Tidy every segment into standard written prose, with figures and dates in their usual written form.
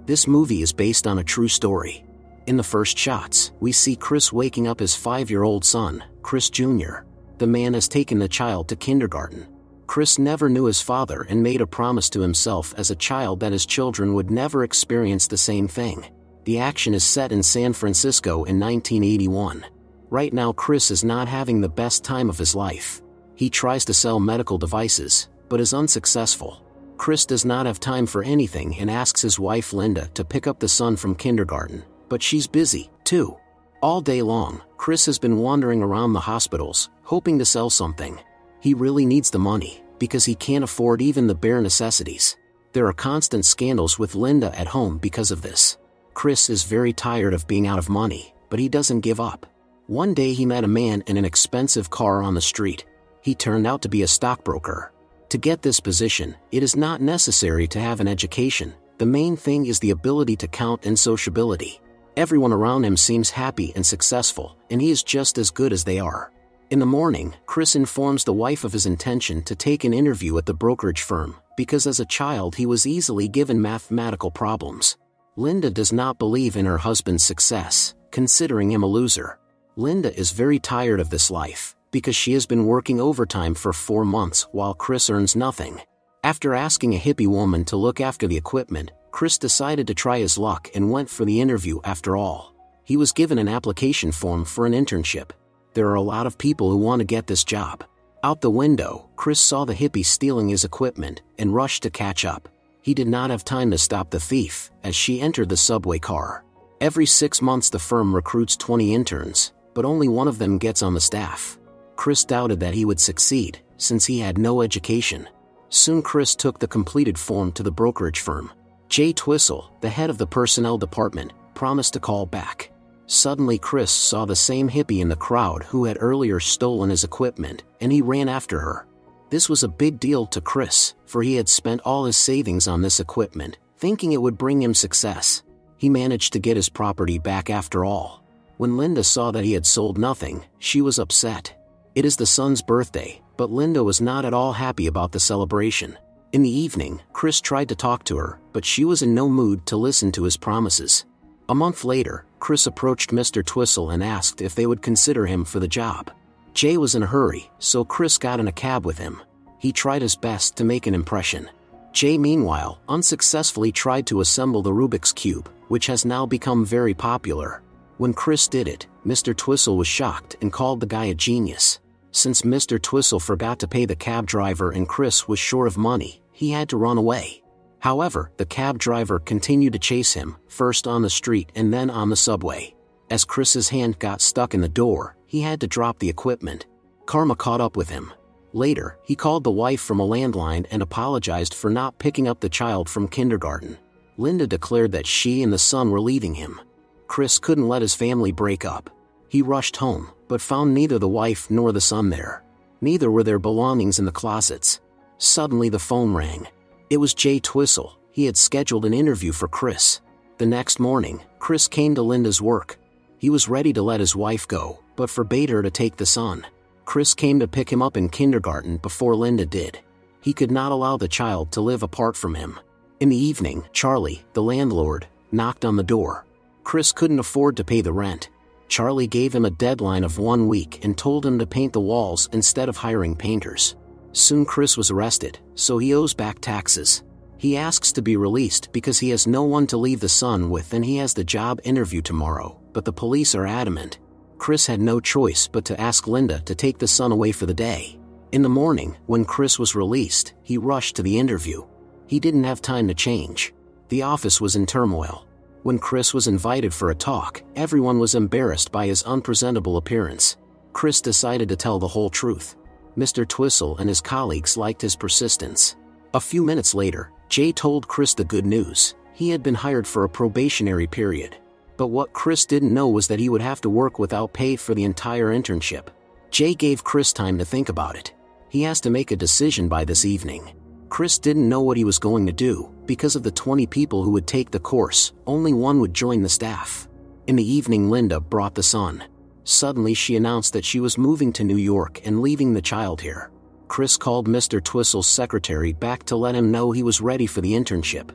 This movie is based on a true story. In the first shots, we see Chris waking up his 5-year-old son, Chris Jr. The man has taken the child to kindergarten. Chris never knew his father and made a promise to himself as a child that his children would never experience the same thing. The action is set in San Francisco in 1981. Right now Chris is not having the best time of his life. He tries to sell medical devices, but is unsuccessful. Chris does not have time for anything and asks his wife Linda to pick up the son from kindergarten, but she's busy, too. All day long, Chris has been wandering around the hospitals, hoping to sell something. He really needs the money, because he can't afford even the bare necessities. There are constant scandals with Linda at home because of this. Chris is very tired of being out of money, but he doesn't give up. One day he met a man in an expensive car on the street. He turned out to be a stockbroker. To get this position, it is not necessary to have an education. The main thing is the ability to count and sociability. Everyone around him seems happy and successful, and he is just as good as they are. In the morning, Chris informs the wife of his intention to take an interview at the brokerage firm, because as a child he was easily given mathematical problems. Linda does not believe in her husband's success, considering him a loser. Linda is very tired of this life, because she has been working overtime for 4 months while Chris earns nothing. After asking a hippie woman to look after the equipment, Chris decided to try his luck and went for the interview after all. He was given an application form for an internship. There are a lot of people who want to get this job. Out the window, Chris saw the hippie stealing his equipment and rushed to catch up. He did not have time to stop the thief, as she entered the subway car. Every 6 months the firm recruits 20 interns, but only one of them gets on the staff. Chris doubted that he would succeed, since he had no education. Soon Chris took the completed form to the brokerage firm. Jay Twistle, the head of the personnel department, promised to call back. Suddenly Chris saw the same hippie in the crowd who had earlier stolen his equipment, and he ran after her. This was a big deal to Chris, for he had spent all his savings on this equipment, thinking it would bring him success. He managed to get his property back after all. When Linda saw that he had sold nothing, she was upset. It is the son's birthday, but Linda was not at all happy about the celebration. In the evening, Chris tried to talk to her, but she was in no mood to listen to his promises. A month later, Chris approached Mr. Twistle and asked if they would consider him for the job. Jay was in a hurry, so Chris got in a cab with him. He tried his best to make an impression. Jay meanwhile unsuccessfully tried to assemble the Rubik's Cube, which has now become very popular. When Chris did it, Mr. Twistle was shocked and called the guy a genius. Since Mr. Twistle forgot to pay the cab driver and Chris was short of money, he had to run away. However, the cab driver continued to chase him, first on the street and then on the subway. As Chris's hand got stuck in the door, he had to drop the equipment. Karma caught up with him. Later, he called the wife from a landline and apologized for not picking up the child from kindergarten. Linda declared that she and the son were leaving him. Chris couldn't let his family break up. He rushed home, but found neither the wife nor the son there. Neither were their belongings in the closets. Suddenly the phone rang. It was Jay Twistle. He had scheduled an interview for Chris. The next morning, Chris came to Linda's work. He was ready to let his wife go, but forbade her to take the son. Chris came to pick him up in kindergarten before Linda did. He could not allow the child to live apart from him. In the evening, Charlie, the landlord, knocked on the door. Chris couldn't afford to pay the rent. Charlie gave him a deadline of 1 week and told him to paint the walls instead of hiring painters. Soon Chris was arrested, so he owes back taxes. He asks to be released because he has no one to leave the son with and he has the job interview tomorrow, but the police are adamant. Chris had no choice but to ask Linda to take the son away for the day. In the morning, when Chris was released, he rushed to the interview. He didn't have time to change. The office was in turmoil. When Chris was invited for a talk, everyone was embarrassed by his unpresentable appearance. Chris decided to tell the whole truth. Mr. Twistle and his colleagues liked his persistence. A few minutes later, Jay told Chris the good news. He had been hired for a probationary period. But what Chris didn't know was that he would have to work without pay for the entire internship. Jay gave Chris time to think about it. He has to make a decision by this evening. Chris didn't know what he was going to do. Because of the 20 people who would take the course, only one would join the staff. In the evening, Linda brought the son. Suddenly she announced that she was moving to New York and leaving the child here. Chris called Mr. Twistle's secretary back to let him know he was ready for the internship.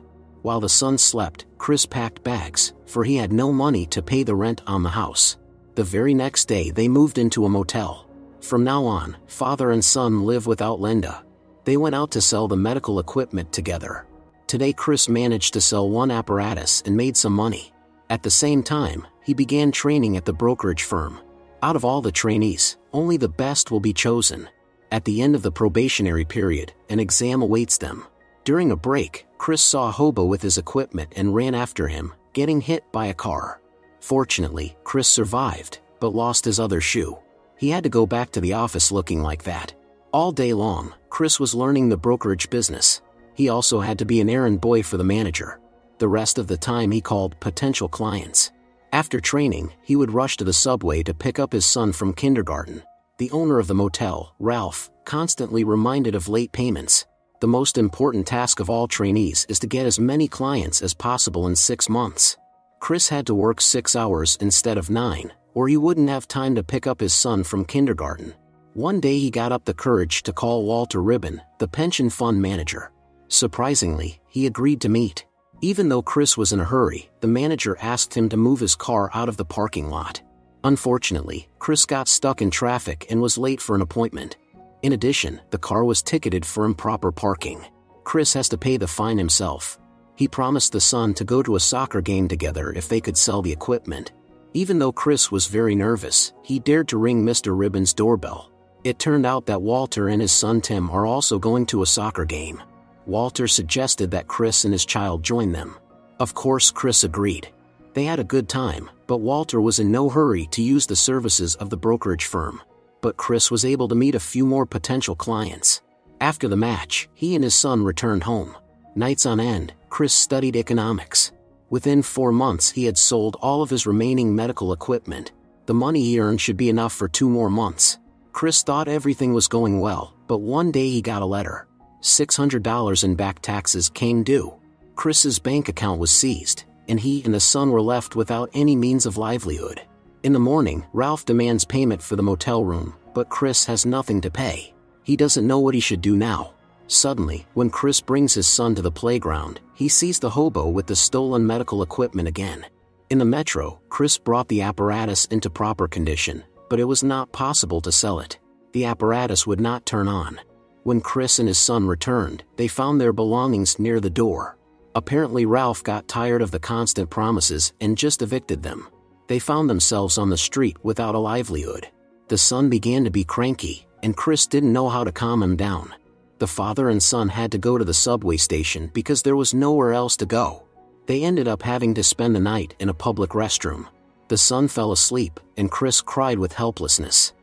While the son slept, Chris packed bags, for he had no money to pay the rent on the house. The very next day they moved into a motel. From now on, father and son live without Linda. They went out to sell the medical equipment together. Today Chris managed to sell one apparatus and made some money. At the same time, he began training at the brokerage firm. Out of all the trainees, only the best will be chosen. At the end of the probationary period, an exam awaits them. During a break, Chris saw a hobo with his equipment and ran after him, getting hit by a car. Fortunately, Chris survived, but lost his other shoe. He had to go back to the office looking like that. All day long, Chris was learning the brokerage business. He also had to be an errand boy for the manager. The rest of the time he called potential clients. After training, he would rush to the subway to pick up his son from kindergarten. The owner of the motel, Ralph, constantly reminded of late payments. The most important task of all trainees is to get as many clients as possible in 6 months. Chris had to work 6 hours instead of 9, or he wouldn't have time to pick up his son from kindergarten. One day he got up the courage to call Walter Ribbon, the pension fund manager. Surprisingly, he agreed to meet. Even though Chris was in a hurry, the manager asked him to move his car out of the parking lot. Unfortunately, Chris got stuck in traffic and was late for an appointment. In addition, the car was ticketed for improper parking. Chris has to pay the fine himself. He promised the son to go to a soccer game together if they could sell the equipment. Even though Chris was very nervous, he dared to ring Mr. Ribbon's doorbell. It turned out that Walter and his son Tim are also going to a soccer game. Walter suggested that Chris and his child join them. Of course, Chris agreed. They had a good time, but Walter was in no hurry to use the services of the brokerage firm. But Chris was able to meet a few more potential clients. After the match, he and his son returned home. Nights on end, Chris studied economics. Within 4 months he had sold all of his remaining medical equipment. The money he earned should be enough for 2 more months. Chris thought everything was going well, but one day he got a letter. $600 in back taxes came due. Chris's bank account was seized, and he and the son were left without any means of livelihood. In the morning, Ralph demands payment for the motel room, but Chris has nothing to pay. He doesn't know what he should do now. Suddenly, when Chris brings his son to the playground, he sees the hobo with the stolen medical equipment again. In the metro, Chris brought the apparatus into proper condition, but it was not possible to sell it. The apparatus would not turn on. When Chris and his son returned, they found their belongings near the door. Apparently Ralph got tired of the constant promises and just evicted them. They found themselves on the street without a livelihood. The son began to be cranky, and Chris didn't know how to calm him down. The father and son had to go to the subway station because there was nowhere else to go. They ended up having to spend the night in a public restroom. The son fell asleep, and Chris cried with helplessness.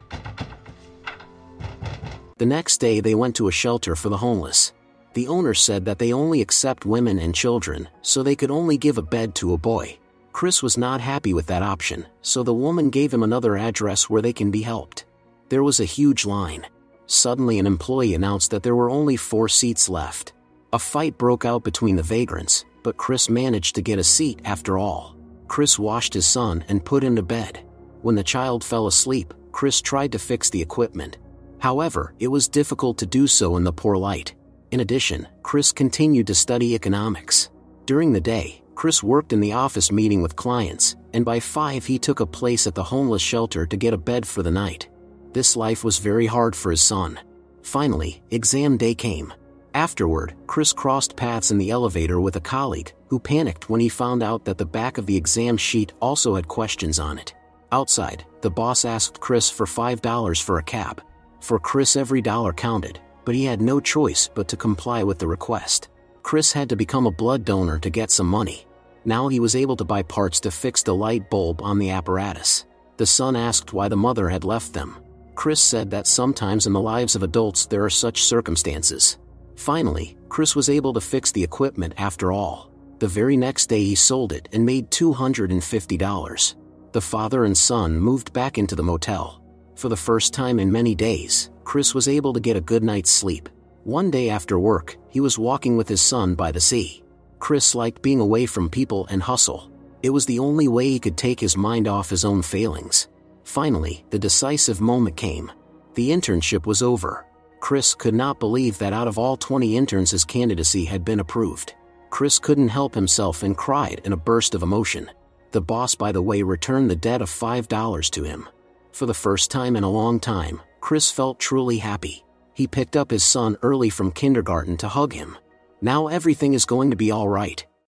The next day they went to a shelter for the homeless. The owner said that they only accept women and children, so they could only give a bed to a boy. Chris was not happy with that option, so the woman gave him another address where they can be helped. There was a huge line. Suddenly an employee announced that there were only 4 seats left. A fight broke out between the vagrants, but Chris managed to get a seat after all. Chris washed his son and put him to bed. When the child fell asleep, Chris tried to fix the equipment. However, it was difficult to do so in the poor light. In addition, Chris continued to study economics. During the day, Chris worked in the office meeting with clients, and by 5 he took a place at the homeless shelter to get a bed for the night. This life was very hard for his son. Finally, exam day came. Afterward, Chris crossed paths in the elevator with a colleague, who panicked when he found out that the back of the exam sheet also had questions on it. Outside, the boss asked Chris for $5 for a cab. For Chris every dollar counted, but he had no choice but to comply with the request. Chris had to become a blood donor to get some money. Now he was able to buy parts to fix the light bulb on the apparatus. The son asked why the mother had left them. Chris said that sometimes in the lives of adults there are such circumstances. Finally, Chris was able to fix the equipment after all. The very next day he sold it and made $250. The father and son moved back into the motel. For the first time in many days, Chris was able to get a good night's sleep. One day after work, he was walking with his son by the sea. Chris liked being away from people and hustle. It was the only way he could take his mind off his own failings. Finally, the decisive moment came. The internship was over. Chris could not believe that out of all 20 interns his candidacy had been approved. Chris couldn't help himself and cried in a burst of emotion. The boss, by the way, returned the debt of $5 to him. For the first time in a long time, Chris felt truly happy. He picked up his son early from kindergarten to hug him. Now everything is going to be all right.